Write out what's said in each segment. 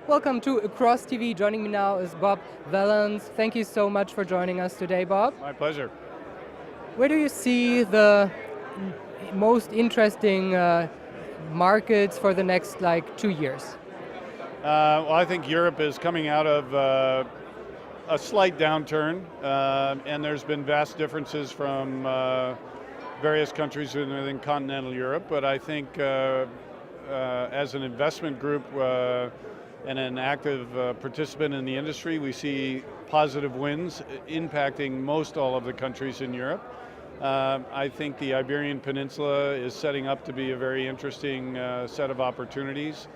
Welcome to Across TV. Joining me now is Bob Welanetz. Thank you so much for joining us today, Bob. My pleasure. Where do you see the most interesting markets for the next 2 years? Well, I think Europe is coming out of a slight downturn, and there's been vast differences from various countries within continental Europe. But I think as an investment group and an active participant in the industry, we see positive wins impacting most all of the countries in Europe. I think the Iberian Peninsula is setting up to be a very interesting set of opportunities.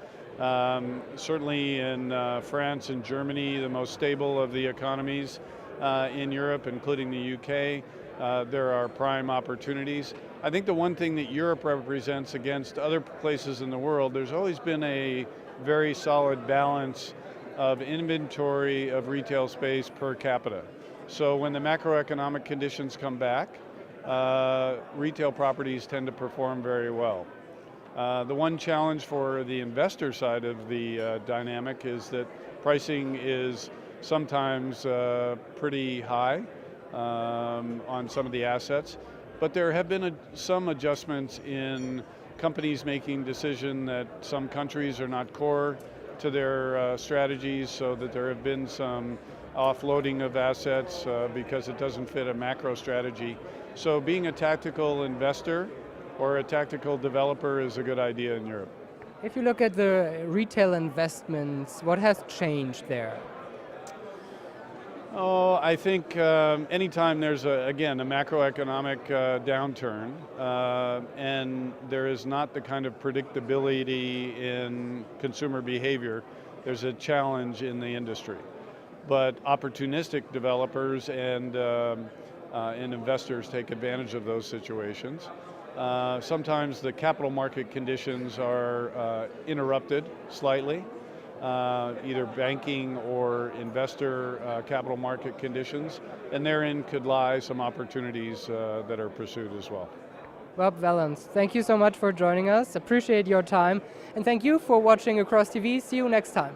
Certainly in France and Germany, the most stable of the economies in Europe, including the UK, there are prime opportunities. I think the one thing that Europe represents against other places in the world, there's always been a very solid balance of inventory of retail space per capita. So when the macroeconomic conditions come back, retail properties tend to perform very well. The one challenge for the investor side of the dynamic is that pricing is sometimes pretty high on some of the assets, but there have been some adjustments in companies making decision that some countries are not core to their strategies, so that there have been some offloading of assets because it doesn't fit a macro strategy. So being a tactical investor or a tactical developer is a good idea in Europe. If you look at the retail investments, what has changed there? Oh, I think anytime there's, again, a macroeconomic downturn and there is not the kind of predictability in consumer behavior, there's a challenge in the industry. But opportunistic developers and investors take advantage of those situations. Sometimes the capital market conditions are interrupted slightly, either banking or investor capital market conditions, and therein could lie some opportunities that are pursued as well. Bob Welanetz, thank you so much for joining us. Appreciate your time, and thank you for watching Across TV. See you next time.